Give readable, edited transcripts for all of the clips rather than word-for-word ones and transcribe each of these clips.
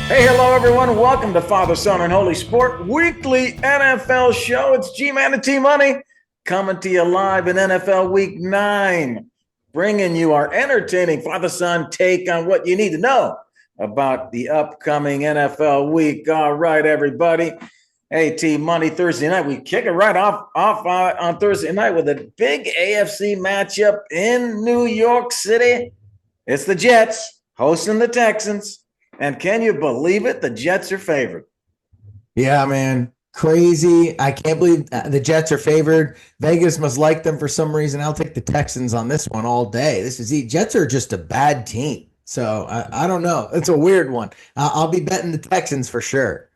Hey, hello, everyone. Welcome to Father, Son, and Holy Sport weekly NFL show. It's G-Man and T-Money coming to you live in NFL Week 9, bringing you our entertaining father-son take on what you need to know about the upcoming NFL week. All right, everybody. Hey, T-Money, Thursday night. We kick it right off on Thursday night with a big AFC matchup in New York City. It's the Jets hosting the Texans. And can you believe it? The Jets are favored. Yeah, man. Crazy. I can't believe the Jets are favored. Vegas must like them for some reason. I'll take the Texans on this one all day. Jets are just a bad team. So I don't know. It's a weird one. I'll be betting the Texans for sure.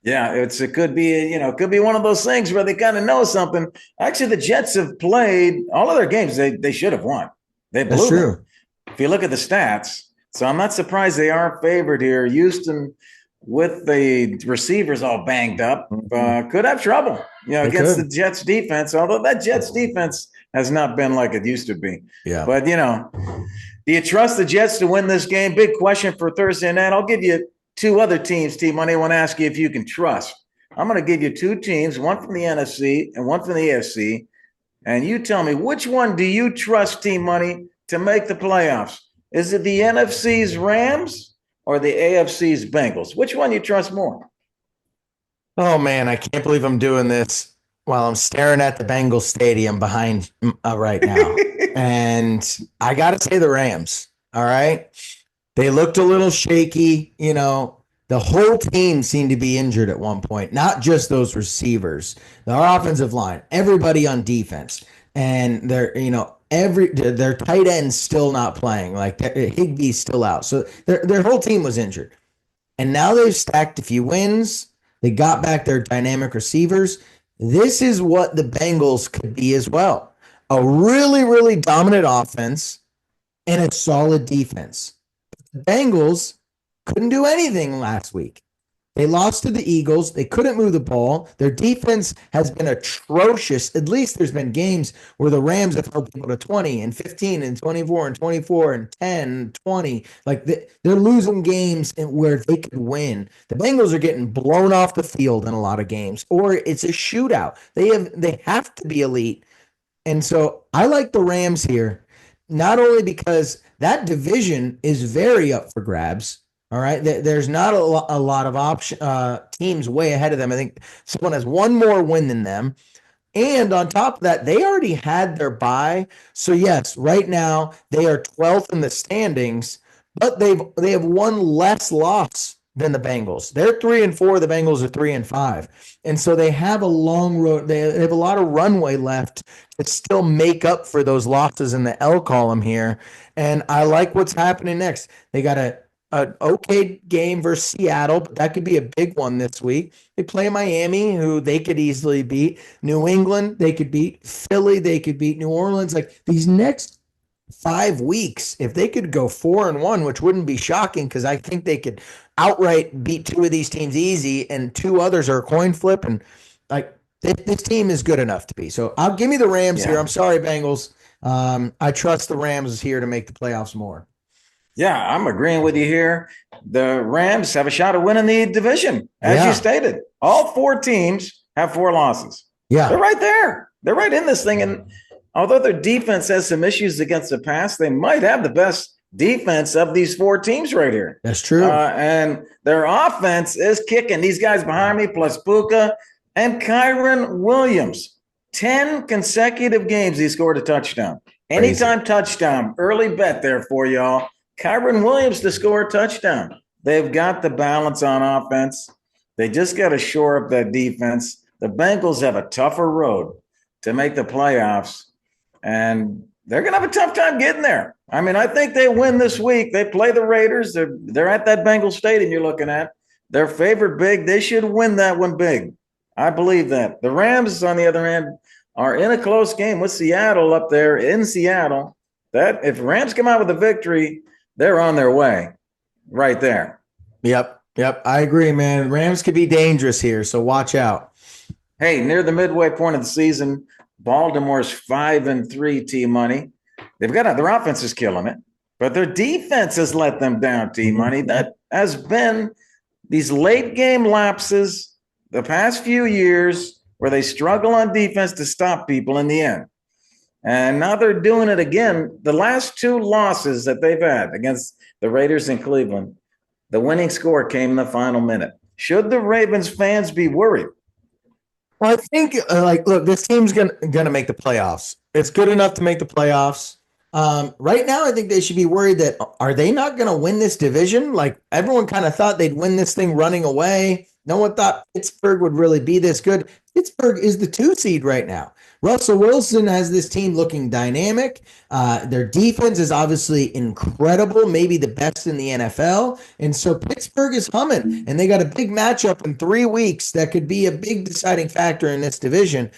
Yeah, it could be one of those things where they kind of know something. Actually, the Jets have played all of their games. They should have won. They That's blew them. true. If you look at the stats, so I'm not surprised they are favored here. Houston, with the receivers all banged up, could have trouble, against the Jets defense. Although that Jets defense has not been like it used to be. Yeah. But do you trust the Jets to win this game? Big question for Thursday night. I'll give you two other teams, T-Money. I want to ask you if you can trust. I'm going to give you two teams, one from the NFC and one from the AFC. And you tell me, which one do you trust, T-Money, to make the playoffs? Is it the NFC's Rams or the AFC's Bengals? Which one you trust more? Oh, man. I can't believe I'm doing this while I'm staring at the Bengals stadium behind right now. And I got to say the Rams. All right. They looked a little shaky. The whole team seemed to be injured at one point, not just those receivers, our offensive line, everybody on defense. And their tight end's still not playing. Like Higbee's still out. So their whole team was injured. And now they've stacked a few wins. They got back their dynamic receivers. This is what the Bengals could be as well. A really, really dominant offense and a solid defense. The Bengals couldn't do anything last week. They lost to the Eagles. They couldn't move the ball. Their defense has been atrocious. At least there's been games where the Rams have held people to 20 and 15 and 24 and 24 and 10 and 20. Like they're losing games where they could win. The Bengals are getting blown off the field in a lot of games, or it's a shootout. They have to be elite. And so I like the Rams here, not only because that division is very up for grabs. All right. There's not a lot of teams way ahead of them. I think someone has one more win than them. And on top of that, they already had their bye. So yes, right now they are 12th in the standings, but they have one less loss than the Bengals. They're 3-4. The Bengals are 3-5. And so they have a long road. They have a lot of runway left to still make up for those losses in the L column here. And I like what's happening next. They got an okay game versus Seattle, but that could be a big one this week. They play Miami, who they could easily beat. New England, they could beat. Philly, they could beat. New Orleans. Like these next 5 weeks, if they could go 4-1, which wouldn't be shocking because I think they could outright beat two of these teams easy, and two others are a coin flip. And like this team is good enough to be. So I'll give me the Rams here. I'm sorry, Bengals. I trust the Rams here to make the playoffs more. Yeah, I'm agreeing with you here. The Rams have a shot at winning the division, as you stated. All four teams have 4 losses. Yeah. They're right there. They're right in this thing. And although their defense has some issues against the pass, they might have the best defense of these 4 teams right here. That's true. And their offense is kicking. These guys behind me, plus Puka and Kyren Williams. 10 consecutive games he scored a touchdown. Anytime touchdown. Early bet there for y'all. Kyren Williams to score a touchdown. They've got the balance on offense. They just got to shore up that defense. The Bengals have a tougher road to make the playoffs, and they're going to have a tough time getting there. I mean, I think they win this week. They play the Raiders. They're at that Bengals stadium you're looking at. They're favored big. They should win that one big. I believe that. The Rams, on the other hand, are in a close game with Seattle up there in Seattle. That if Rams come out with a victory, they're on their way right there. Yep. I agree, man. Rams could be dangerous here, so watch out. Hey, near the midway point of the season, Baltimore's 5-3, T-Money. They've got their offense is killing it, but their defense has let them down, T-Money. That has been these late game lapses the past few years where they struggle on defense to stop people in the end. And now they're doing it again. The last two losses that they've had against the Raiders in Cleveland, the winning score came in the final minute. Should the Ravens fans be worried? Well, I think look, this team's gonna make the playoffs. It's good enough to make the playoffs. Right now, I think they should be worried that are they not going to win this division? Like everyone kind of thought they'd win this thing running away. No one thought Pittsburgh would really be this good. Pittsburgh is the 2 seed right now. Russell Wilson has this team looking dynamic. Their defense is obviously incredible, maybe the best in the NFL. And so Pittsburgh is humming, and they got a big matchup in 3 weeks that could be a big deciding factor in this division.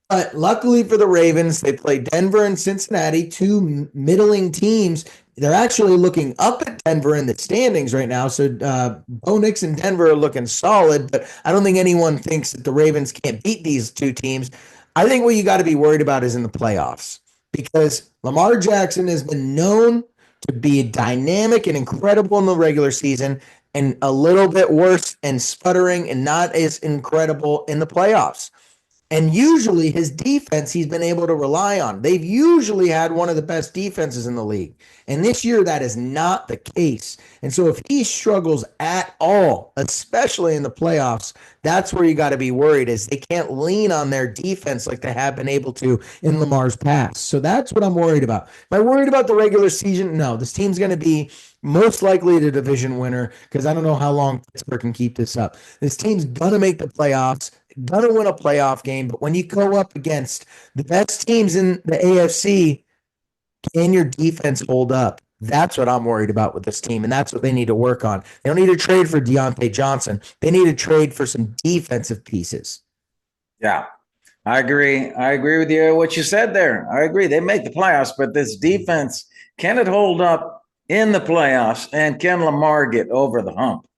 But luckily for the Ravens, they play Denver and Cincinnati, two middling teams. They're actually looking up at Denver in the standings right now. So Bo Nix and Denver are looking solid, but I don't think anyone thinks that the Ravens can't beat these two teams. I think what you got to be worried about is in the playoffs because Lamar Jackson has been known to be dynamic and incredible in the regular season and a little bit worse and sputtering and not as incredible in the playoffs. And usually his defense, he's been able to rely on. They've usually had one of the best defenses in the league. And this year, that is not the case. And so if he struggles at all, especially in the playoffs, that's where you got to be worried is they can't lean on their defense like they have been able to in Lamar's past. So that's what I'm worried about. Am I worried about the regular season? No, this team's going to be most likely the division winner because I don't know how long Pittsburgh can keep this up. This team's going to make the playoffs. Gonna win a playoff game, but when you go up against the best teams in the AFC, can your defense hold up? That's what I'm worried about with this team, and that's what they need to work on. They don't need to trade for Deontay Johnson. They need to trade for some defensive pieces. Yeah, I agree. I agree with you. What you said there. I agree. They make the playoffs, but this defense, can it hold up in the playoffs? And can Lamar get over the hump?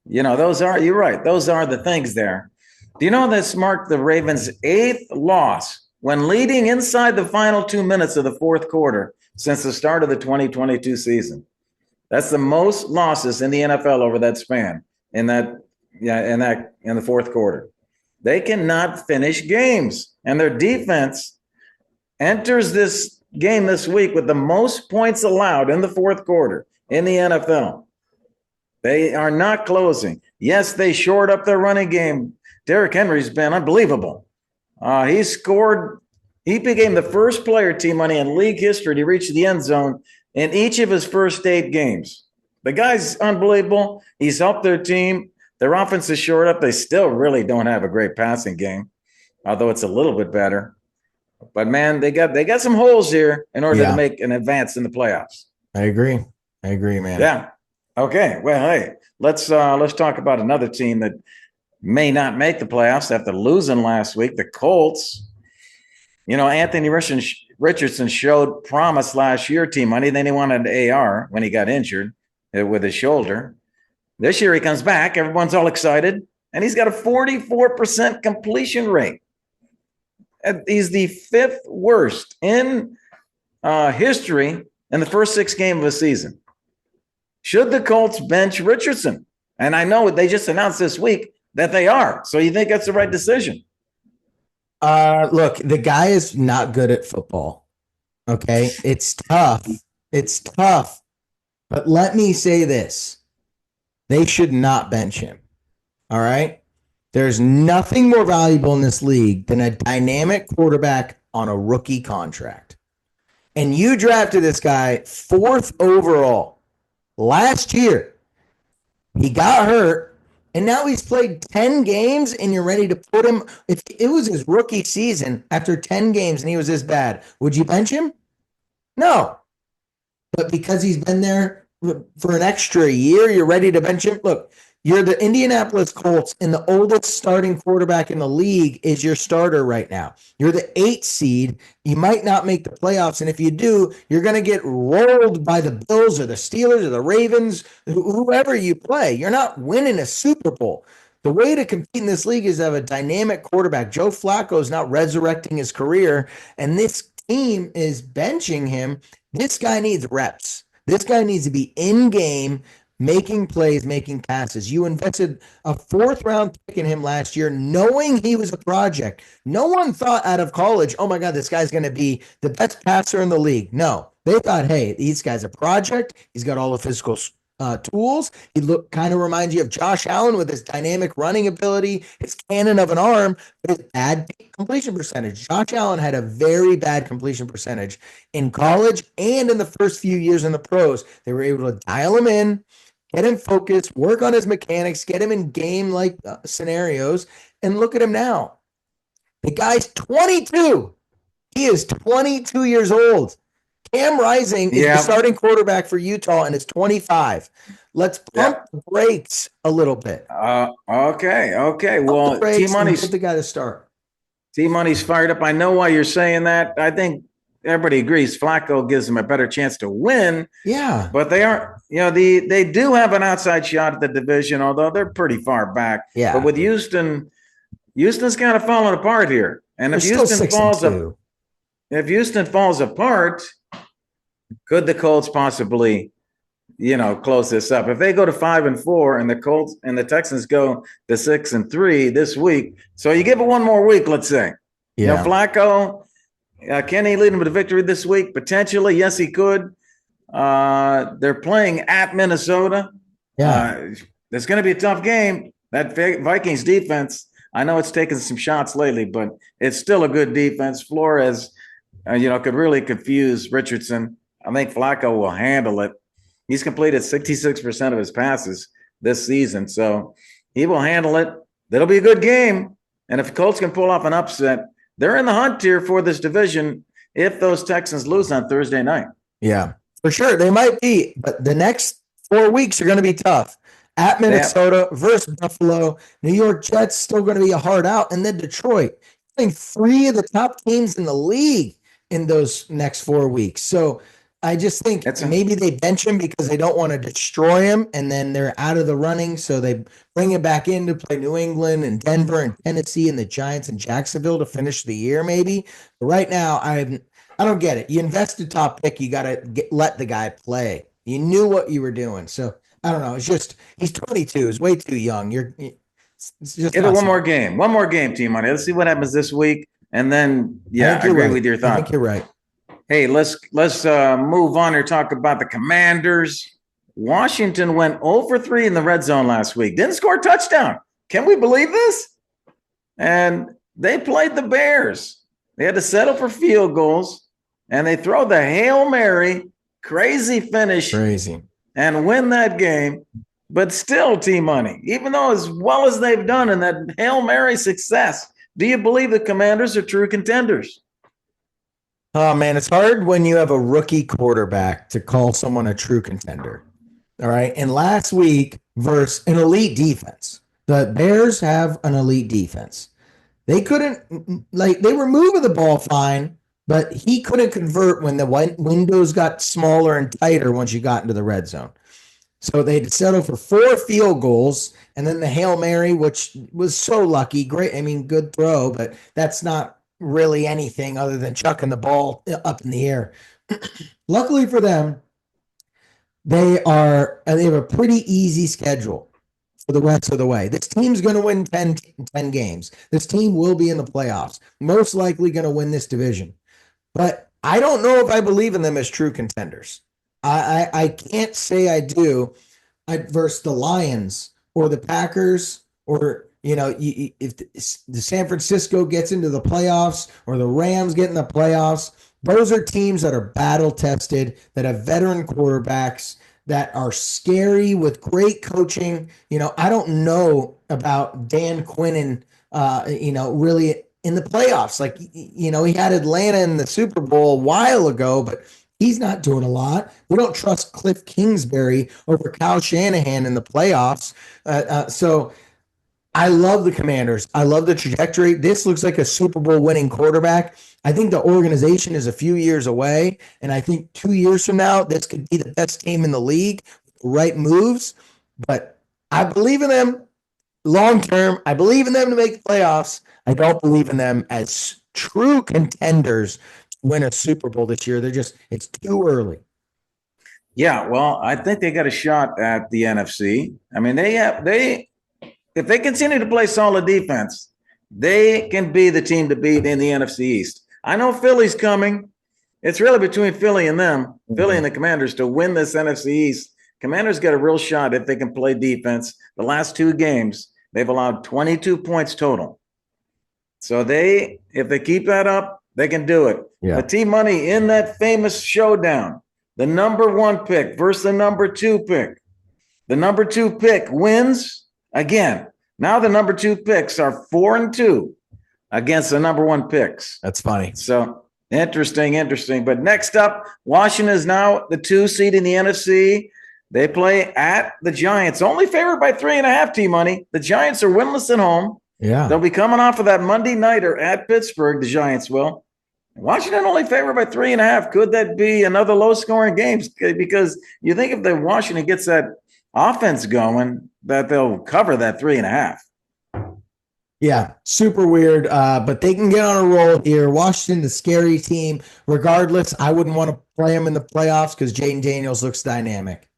You're right. Those are the things there. Do you know this marked the Ravens' 8th loss when leading inside the final 2 minutes of the fourth quarter since the start of the 2022 season? That's the most losses in the NFL over that span in the fourth quarter. They cannot finish games, and their defense enters this game this week with the most points allowed in the fourth quarter in the NFL. They are not closing. Yes, they shored up their running game. Derrick Henry's been unbelievable. He became the first player, T-Money, in league history to reach the end zone in each of his first 8 games. The guy's unbelievable. He's helped their team. Their offense is shored up. They still really don't have a great passing game, although it's a little bit better. But, man, they got some holes here in order to make an advance in the playoffs. I agree, man. Yeah. Okay. Well, hey, let's talk about another team that may not make the playoffs after losing last week, the Colts. Anthony Richardson showed promise last year, T-Money. Then he wanted an AR when he got injured with his shoulder. This year he comes back. Everyone's all excited. And he's got a 44% completion rate. And he's the 5th worst in history in the first 6 games of a season. Should the Colts bench Richardson? And I know they just announced this week that they are. So you think that's the right decision? Look, the guy is not good at football. Okay. It's tough. But let me say this. They should not bench him. All right. There's nothing more valuable in this league than a dynamic quarterback on a rookie contract. And you drafted this guy 4th overall last year. He got hurt. And now he's played 10 games and you're ready to put him. If it was his rookie season after 10 games and he was this bad, would you bench him? No. But because he's been there for an extra year, you're ready to bench him? Look, you're the Indianapolis Colts and the oldest starting quarterback in the league is your starter right now. You're the 8th seed. You might not make the playoffs. And if you do, you're going to get rolled by the Bills or the Steelers or the Ravens, whoever you play. You're not winning a Super Bowl. The way to compete in this league is to have a dynamic quarterback. Joe Flacco is not resurrecting his career, and this team is benching him. This guy needs reps. This guy needs to be in game making plays, making passes. You invested a 4th-round pick in him last year, knowing he was a project. No one thought out of college, oh my God, this guy's going to be the best passer in the league. No, they thought, hey, this guy's a project. He's got all the physical tools. He kind of reminds you of Josh Allen with his dynamic running ability, his cannon of an arm, but his bad completion percentage. Josh Allen had a very bad completion percentage in college and in the first few years in the pros. They were able to dial him in, get him focused, work on his mechanics, get him in game-like scenarios, and look at him now. The guy's 22. He is 22 years old. Cam Rising is the starting quarterback for Utah and is 25. Let's pump the brakes a little bit. Okay. Well, T-Money's the guy to start. T-Money's fired up. I know why you're saying that. I think everybody agrees Flacco gives them a better chance to win. Yeah. But they are, they do have an outside shot at the division, although they're pretty far back. Yeah. But with Houston's kind of falling apart here. And if Houston falls apart, could the Colts possibly, close this up? If they go to 5-4 and the Colts and the Texans go to 6-3 this week, so you give it one more week, let's say. Yeah. Flacco, can he lead them to victory this week? Potentially, yes, he could. They're playing at Minnesota. Yeah, it's going to be a tough game. That Vikings defense, I know it's taken some shots lately, but it's still a good defense. Flores, could really confuse Richardson. I think Flacco will handle it. He's completed 66% of his passes this season, so he will handle it. That'll be a good game. And if the Colts can pull off an upset, they're in the hunt here for this division if those Texans lose on Thursday night. Yeah, for sure. They might be, but the next 4 weeks are going to be tough. At Minnesota versus Buffalo, New York Jets still going to be a hard out, and then Detroit. I think 3 of the top teams in the league in those next 4 weeks. So I just think maybe they bench him because they don't want to destroy him, and then they're out of the running, so they bring him back in to play New England and Denver and Tennessee and the Giants and Jacksonville to finish the year maybe. But right now, I don't get it. You invested top pick, you got to let the guy play. You knew what you were doing. So I don't know. It's just he's 22. He's way too young. It's just give it one more game. One more game, T-Money. Let's see what happens this week, and then I agree with your thought. I think you're right. Hey, let's move on and talk about the Commanders. Washington went 0-3 in the red zone last week. Didn't score a touchdown. Can we believe this? And they played the Bears. They had to settle for field goals, and they throw the Hail Mary, crazy finish, and win that game. But still, T-Money, even though as well as they've done in that Hail Mary success, do you believe the Commanders are true contenders? Oh, man, it's hard when you have a rookie quarterback to call someone a true contender. All right. And last week versus an elite defense, the Bears have an elite defense. They couldn't, they were moving the ball fine, but he couldn't convert when the windows got smaller and tighter once you got into the red zone. So they had to settle for 4 field goals, and then the Hail Mary, which was so lucky. Great. I mean, good throw, but that's not really anything other than chucking the ball up in the air. Luckily for them, they have a pretty easy schedule for the rest of the way. This team's going to win 10 games. This team will be in the playoffs, most likely going to win this division. But I don't know if I believe in them as true contenders. I can't say I do versus the Lions or the Packers or if the San Francisco gets into the playoffs or the Rams get in the playoffs, those are teams that are battle tested, that have veteran quarterbacks, that are scary with great coaching. I don't know about Dan Quinn and, really in the playoffs. He had Atlanta in the Super Bowl a while ago, but he's not doing a lot. We don't trust Cliff Kingsbury over Kyle Shanahan in the playoffs. So I love the Commanders. I love the trajectory. This looks like a Super Bowl winning quarterback. I think the organization is a few years away, and I think 2 years from now, this could be the best team in the league with the right moves. But I believe in them long term. I believe in them to make the playoffs. I don't believe in them as true contenders to win a Super Bowl this year. It's too early. Yeah, well, I think they got a shot at the NFC. I mean, if they continue to play solid defense, they can be the team to beat in the NFC East. I know Philly's coming. It's really between Philly and them, Philly and the Commanders, to win this NFC East. Commanders got a real shot if they can play defense. The last two games, they've allowed 22 points total. So if they keep that up, they can do it. Yeah. But T Money in that famous showdown, the number one pick versus the number two pick. The number two pick wins again. Now the number two picks are 4-2 against the number one picks. That's funny. So interesting. But next up, Washington is now the 2 seed in the NFC. They play at the Giants, only favored by 3.5. T Money. The Giants are winless at home. Yeah. They'll be coming off of that Monday nighter at Pittsburgh. The Giants will. Washington only favored by 3.5. Could that be another low-scoring game? Because you think if the Washington gets that offense going, that they'll cover that 3.5. Yeah, super weird, but they can get on a roll here. Washington, the scary team. Regardless, I wouldn't want to play them in the playoffs because Jaden Daniels looks dynamic.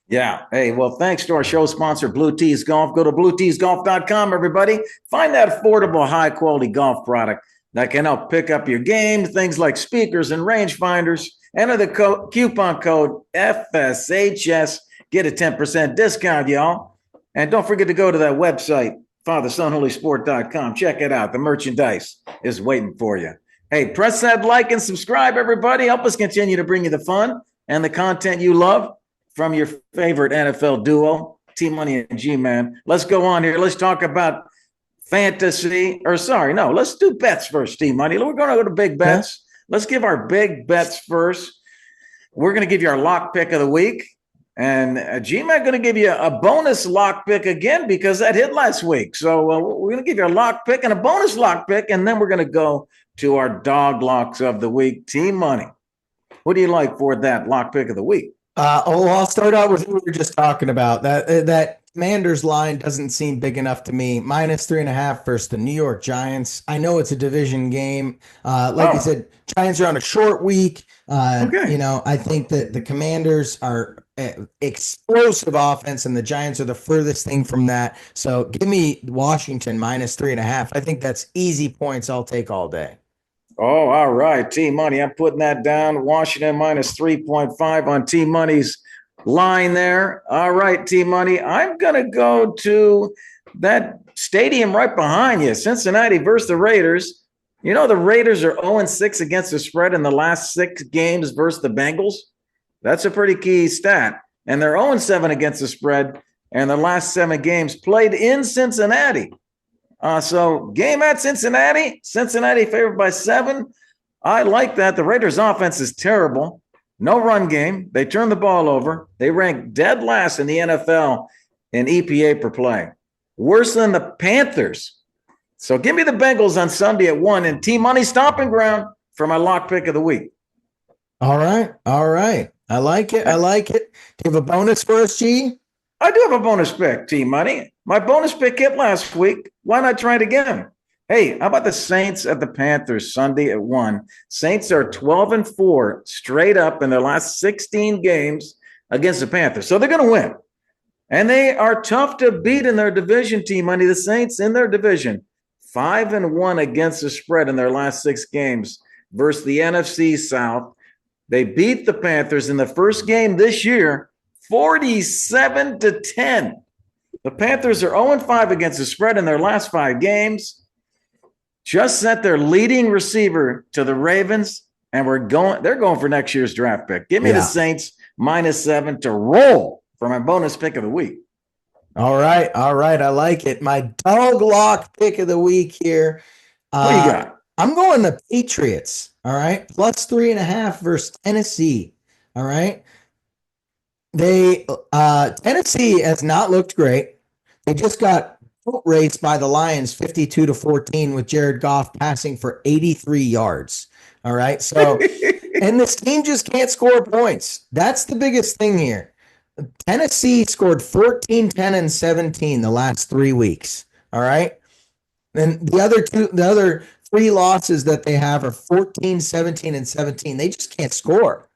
Yeah. Hey, well, thanks to our show sponsor, Blue Tees Golf. Go to blueteesgolf.com, everybody. Find that affordable, high-quality golf product that can help pick up your game, things like speakers and rangefinders. Enter the coupon code FSHS. Get a 10% discount, y'all. And don't forget to go to that website, FatherSonHolySport.com. Check it out. The merchandise is waiting for you. Hey, press that like and subscribe, everybody. Help us continue to bring you the fun and the content you love from your favorite NFL duo, T Money and G-Man. Let's go on here. Let's talk about fantasy. Let's do bets first, T Money. We're going to go to big bets. Let's give our big bets first. We're going to give you our lock pick of the week. And G-Man going to give you a bonus lock pick again because that hit last week. So we're going to give you a lock pick and a bonus lock pick, and then we're going to go to our dog locks of the week. T Money, what do you like for that lock pick of the week? I'll start out with what we were just talking about. That Commanders line doesn't seem big enough to me. -3.5 versus the New York Giants. I know it's a division game. You said, Giants are on a short week. Okay. I think that the Commanders are explosive offense, and the Giants are the furthest thing from that. So give me Washington -3.5. I think that's easy points I'll take all day. Oh, all right. T Money, I'm putting that down. Washington -3.5 on T Money's line there. All right, T Money. I'm going to go to that stadium right behind you, Cincinnati versus the Raiders. You know, the Raiders are 0-6 against the spread in the last 6 games versus the Bengals. That's a pretty key stat. And they're 0-7 against the spread in the last 7 games played in Cincinnati. So game at Cincinnati favored by 7. I like that. The Raiders offense is terrible. No run game. They turn the ball over. They rank dead last in the NFL in EPA per play. Worse than the Panthers. So give me the Bengals on Sunday at 1 and T Money stomping ground for my lock pick of the week. All right. I like it. Do you have a bonus for us, G? I do have a bonus pick, T Money. My bonus pick hit last week. Why not try it again? Hey, how about the Saints at the Panthers Sunday at 1? Saints are 12-4 straight up in their last 16 games against the Panthers. So they're going to win. And they are tough to beat in their division, T Money. The Saints in their division, 5-1 against the spread in their last 6 games versus the NFC South. They beat the Panthers in the first game this year, 47-10. The Panthers are 0-5 against the spread in their last 5 games. Just sent their leading receiver to the Ravens, and they're going for next year's draft pick. Give me the Saints -7 to roll for my bonus pick of the week. All right. I like it. My dog lock pick of the week here. What do you got? I'm going the Patriots. All right. +3.5 versus Tennessee. All right. Tennessee has not looked great. They just got raced by the Lions 52-14 with Jared Goff passing for 83 yards. All right. So, and this team just can't score points. That's the biggest thing here. Tennessee scored 14, 10, and 17 the last 3 weeks. All right. And the other 3 losses that they have are 14, 17, and 17. They just can't score.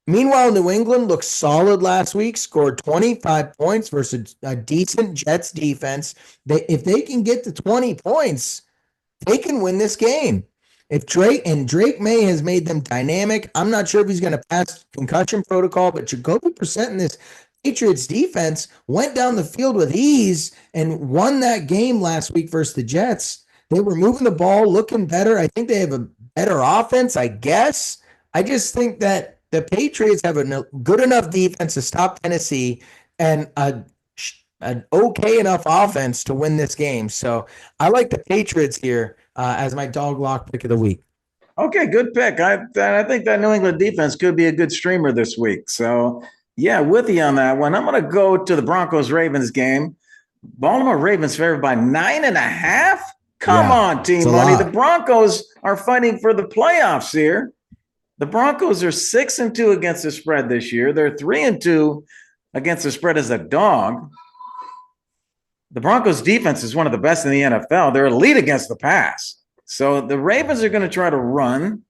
Meanwhile, New England looked solid last week, scored 25 points versus a decent Jets defense. If they can get to 20 points, they can win this game. If Drake May has made them dynamic, I'm not sure if he's going to pass concussion protocol, but Jacoby Brissett in this Patriots defense went down the field with ease and won that game last week versus the Jets. They were moving the ball, looking better. I think they have a better offense, I guess. I just think that the Patriots have a good enough defense to stop Tennessee and an okay enough offense to win this game. So I like the Patriots here as my dog lock pick of the week. Okay, good pick. I think that New England defense could be a good streamer this week. So, yeah, with you on that one. I'm going to go to the Broncos-Ravens game. Baltimore Ravens favored by 9.5. Come on, Team Money. The Broncos are fighting for the playoffs here. The Broncos are 6-2 against the spread this year. They're 3-2 against the spread as a dog. The Broncos defense is one of the best in the NFL. They're elite against the pass. So the Ravens are going to try to run.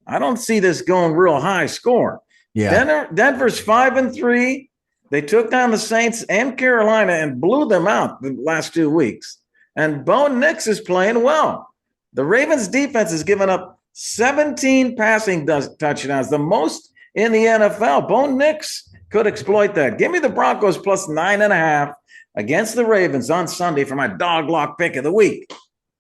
I don't see this going real high score. Yeah. Denver's 5-3. They took down the Saints and Carolina and blew them out the last 2 weeks. And Bo Nix is playing well. The Ravens defense has given up 17 passing touchdowns, the most in the NFL. Bo Nix could exploit that. Give me the Broncos plus 9.5 against the Ravens on Sunday for my dog lock pick of the week.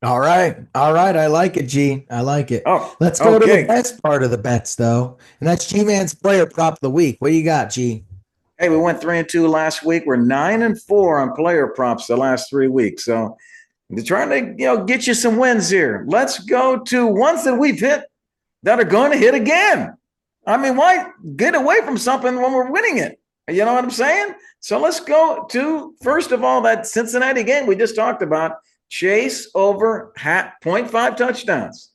All right. I like it, G. I like it. Let's go to the best part of the bets, though. And that's G-Man's player prop of the week. What do you got, G? Hey, we went 3-2 last week. We're 9-4 on player props the last 3 weeks. So we're trying to get you some wins here. Let's go to ones that we've hit that are going to hit again. I mean, why get away from something when we're winning it? You know what I'm saying? So let's go to, first of all, that Cincinnati game we just talked about. Chase over 0.5 touchdowns.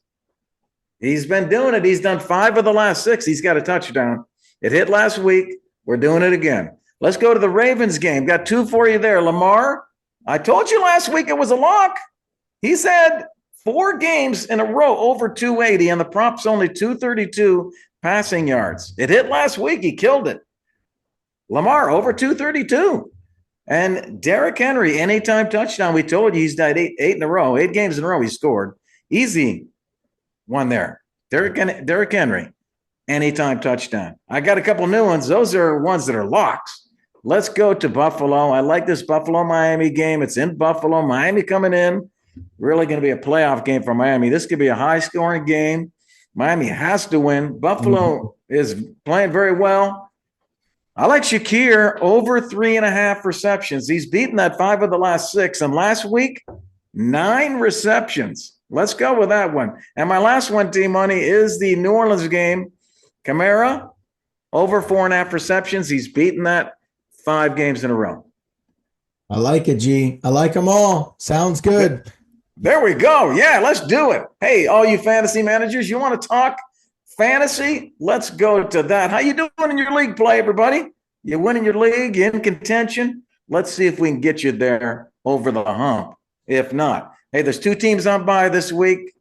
He's been doing it. He's done 5 of the last 6. He's got a touchdown. It hit last week. We're doing it again. Let's go to the Ravens game. Got 2 for you there. Lamar, I told you last week it was a lock. He's had 4 games in a row over 280, and the prop's only 232 passing yards. It hit last week. He killed it. Lamar over 232. And Derrick Henry, anytime touchdown. We told you he's died 8 in a row, 8 games in a row he scored. Easy one there. Derrick Henry, anytime touchdown. I got a couple new ones. Those are ones that are locks. Let's go to Buffalo. I like this Buffalo-Miami game. It's in Buffalo. Miami coming in. Really going to be a playoff game for Miami. This could be a high-scoring game. Miami has to win. Buffalo is playing very well. I like Shakir over 3.5 receptions. He's beaten that 5 of the last 6. And last week, 9 receptions. Let's go with that one. And my last one, T-Money, is the New Orleans game. Kamara, over 4.5 receptions. He's beaten that 5 games in a row. I like it, G. I like them all. Sounds good. There we go. Yeah, let's do it. Hey, all you fantasy managers, you want to talk fantasy? Let's go to that. How you doing in your league play, everybody? You winning your league? You in contention? Let's see if we can get you there over the hump. If not, hey, there's 2 teams on bye this week.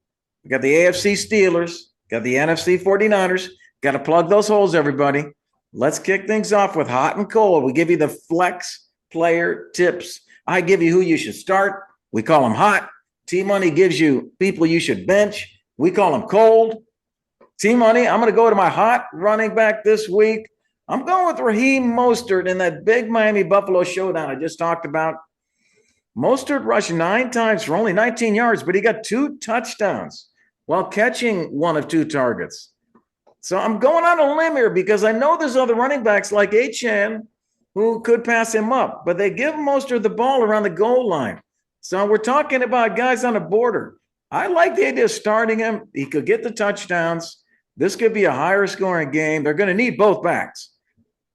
We got the AFC Steelers, got the NFC 49ers. Got to plug those holes, everybody. Let's kick things off with hot and cold. We give you the flex player tips. I give you who you should start. We call them hot. T-Money gives you people you should bench. We call them cold. T-Money, I'm going to go to my hot running back this week. I'm going with Raheem Mostert in that big Miami Buffalo showdown I just talked about. Mostert rushed 9 times for only 19 yards, but he got 2 touchdowns while catching 1 of 2 targets. So I'm going on a limb here because I know there's other running backs like Achane who could pass him up, but they give Mostert the ball around the goal line. So we're talking about guys on the border. I like the idea of starting him. He could get the touchdowns. This could be a higher scoring game. They're going to need both backs.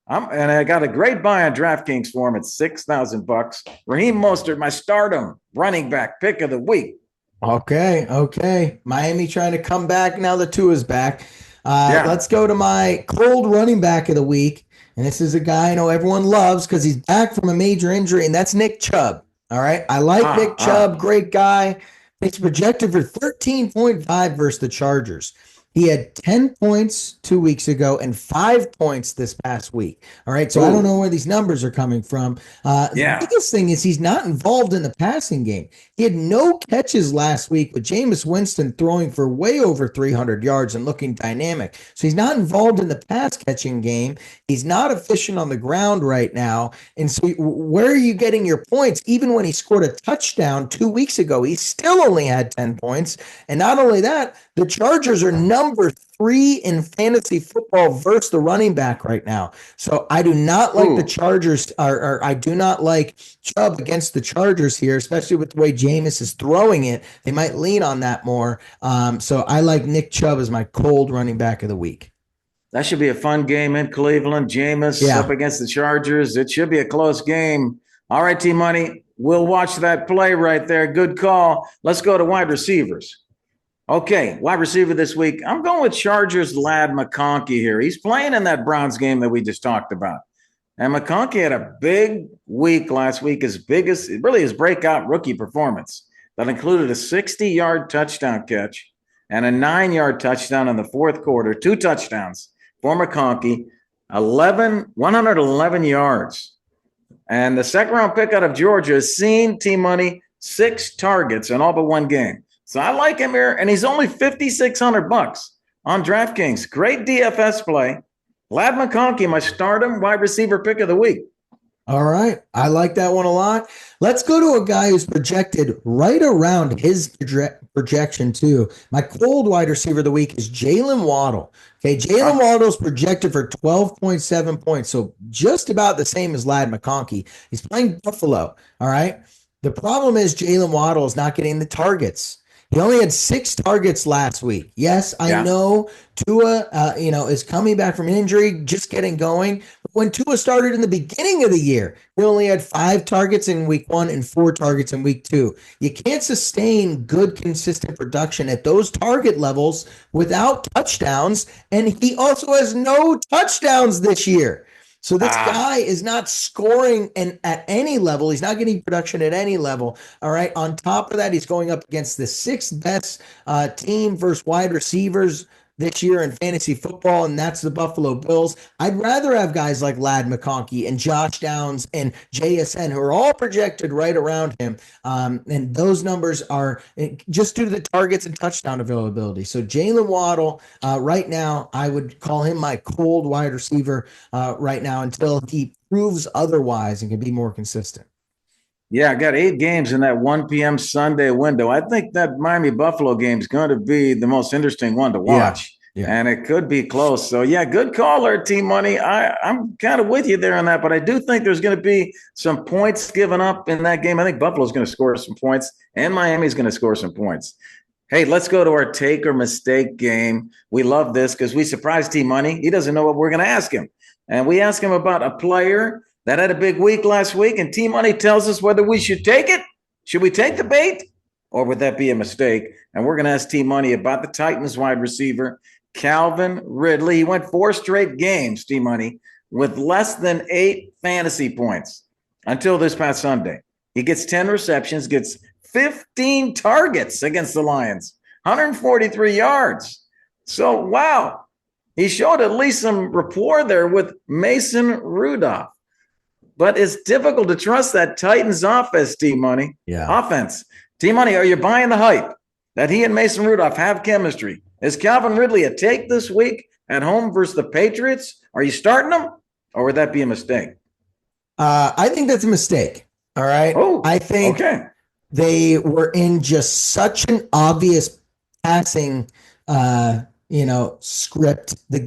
And I got a great buy on DraftKings for him at $6,000. Raheem Mostert, my stardom running back pick of the week. Okay. Miami trying to come back. Now the Tua is back. Let's go to my cold running back of the week. And this is a guy I know everyone loves because he's back from a major injury, and that's Nick Chubb. All right. I like Nick Chubb. Great guy. He's projected for 13.5 versus the Chargers. He had 10 points 2 weeks ago and 5 points this past week. All right. So I don't know Ooh, where these numbers are coming from. The yeah. biggest thing is he's not involved in the passing game. He had no catches last week with Jameis Winston throwing for way over 300 yards and looking dynamic. So he's not involved in the pass catching game. He's not efficient on the ground right now. And so where are you getting your points? Even when he scored a touchdown 2 weeks ago, he still only had 10 points. And not only that, the Chargers are number 3 in fantasy football versus the running back right now. So I do not like the Ooh. Chargers, or I do not like Chubb against the Chargers here, especially with the way Jameis is throwing it. They might lean on that more. So I like Nick Chubb as my cold running back of the week. That should be a fun game in Cleveland. Jameis up Yeah. against the Chargers. It should be a close game. All right, T Money. We'll watch that play right there. Good call. Let's go to wide receivers. Okay, wide receiver this week. I'm going with Chargers lad McConkey here. He's playing in that Browns game that we just talked about. And McConkey had a big week last week, his biggest, really his breakout rookie performance that included a 60-yard touchdown catch and a 9-yard touchdown in the fourth quarter, 2 touchdowns for McConkey, 111 yards. And the second round pick out of Georgia has seen T Money 6 targets in all but one game. So I like him here, and he's only $5,600 on DraftKings. Great DFS play. Lad McConkey, my stardom wide receiver pick of the week. All right. I like that one a lot. Let's go to a guy who's projected right around his projection, too. My cold wide receiver of the week is Jalen Waddle. Okay. Jalen Waddle's projected for 12.7 points. So just about the same as Lad McConkey. He's playing Buffalo. All right. The problem is Jalen Waddle is not getting the targets. He only had 6 targets last week. Yes, I know Tua, is coming back from injury, just getting going. But when Tua started in the beginning of the year, he only had 5 targets in week 1 and 4 targets in week 2. You can't sustain good, consistent production at those target levels without touchdowns. And he also has no touchdowns this year. So this guy is not scoring at any level. He's not getting production at any level. All right. On top of that, he's going up against the 6th best team versus wide receivers this year in fantasy football, and that's the Buffalo Bills. I'd rather have guys like Lad McConkey and Josh Downs and JSN, who are all projected right around him. And those numbers are just due to the targets and touchdown availability. So Jalen Waddle, right now, I would call him my cold wide receiver right now until he proves otherwise and can be more consistent. Yeah, I got 8 games in that 1 p.m. Sunday window. I think that Miami Buffalo game is going to be the most interesting one to watch. Yeah. And it could be close. So, yeah, good caller, Team Money. I'm kind of with you there on that, but I do think there's going to be some points given up in that game. I think Buffalo's going to score some points, and Miami's going to score some points. Hey, let's go to our take or mistake game. We love this because we surprised Team Money. He doesn't know what we're going to ask him. And we ask him about a player that had a big week last week, and Team Money tells us whether we should take it. Should we take the bait, or would that be a mistake? And we're going to ask Team Money about the Titans wide receiver, Calvin Ridley. He went 4 straight games, Team Money, with less than 8 fantasy points until this past Sunday. He gets 10 receptions, gets 15 targets against the Lions, 143 yards. So, wow, he showed at least some rapport there with Mason Rudolph. But it's difficult to trust that Titans offense, Team Money. Yeah. Offense. Team Money, are you buying the hype that he and Mason Rudolph have chemistry? Is Calvin Ridley a take this week at home versus the Patriots? Are you starting him, or would that be a mistake? I think that's a mistake. All right. Oh, I think they were in just such an obvious passing script. The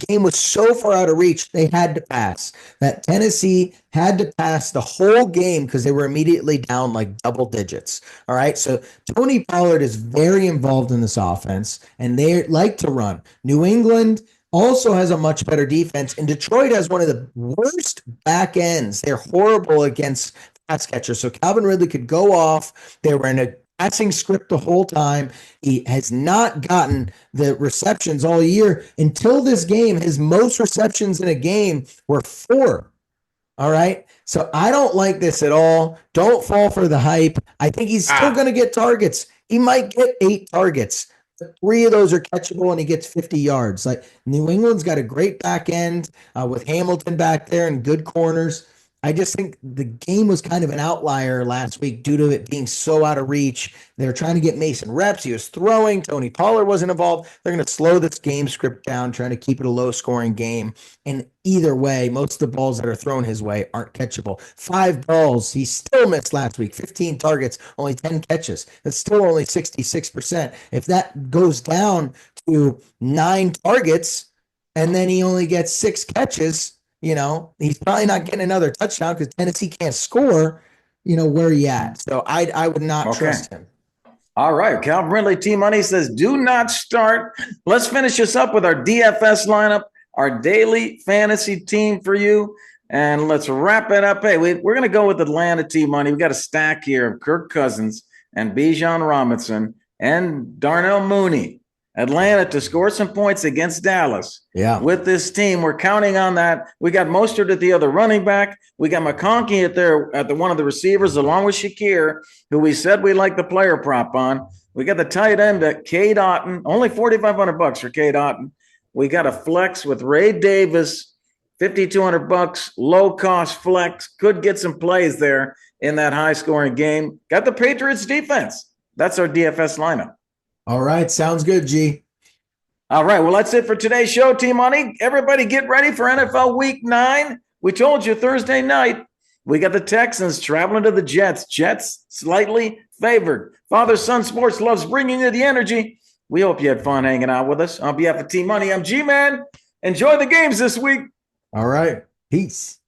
game was so far out of reach, they had to pass. That Tennessee had to pass the whole game because they were immediately down like double digits. All right. So Tony Pollard is very involved in this offense, and they like to run. New England also has a much better defense, and Detroit has one of the worst back ends. They're horrible against pass catchers. So Calvin Ridley could go off. They were in a passing script the whole time. He has not gotten the receptions all year until this game. His most receptions in a game were 4. All right. So I don't like this at all. Don't fall for the hype. I think he's still going to get targets. He might get 8 targets. 3 of those are catchable, and he gets 50 yards. Like, New England's got a great back end with Hamilton back there and good corners. I just think the game was kind of an outlier last week due to it being so out of reach. They were trying to get Mason reps. He was throwing. Tony Pollard wasn't involved. They're going to slow this game script down, trying to keep it a low-scoring game. And either way, most of the balls that are thrown his way aren't catchable. 5 balls. He still missed last week. 15 targets, only 10 catches. That's still only 66%. If that goes down to 9 targets and then he only gets 6 catches, he's probably not getting another touchdown because Tennessee can't score. Where are you at? So I would not trust him. All right. Calvin Ridley, T-Money says, do not start. Let's finish this up with our DFS lineup, our daily fantasy team for you. And let's wrap it up. Hey, we're going to go with Atlanta, T-Money. We got a stack here of Kirk Cousins and Bijan Robinson and Darnell Mooney. Atlanta to score some points against Dallas. Yeah. With this team, we're counting on that. We got Mostert at the other running back. We got McConkey at the one of the receivers, along with Shakir, who we said we like the player prop on. We got the tight end at Cade Otton, only $4,500 for Cade Otton. We got a flex with Ray Davis, $5,200, low cost flex. Could get some plays there in that high scoring game. Got the Patriots defense. That's our DFS lineup. All right. Sounds good, G. All right. Well, that's it for today's show, T-Money. Everybody get ready for NFL Week 9. We told you Thursday night, we got the Texans traveling to the Jets. Jets slightly favored. Father-son sports loves bringing you the energy. We hope you had fun hanging out with us. On behalf of T-Money, I'm G-Man. Enjoy the games this week. All right. Peace.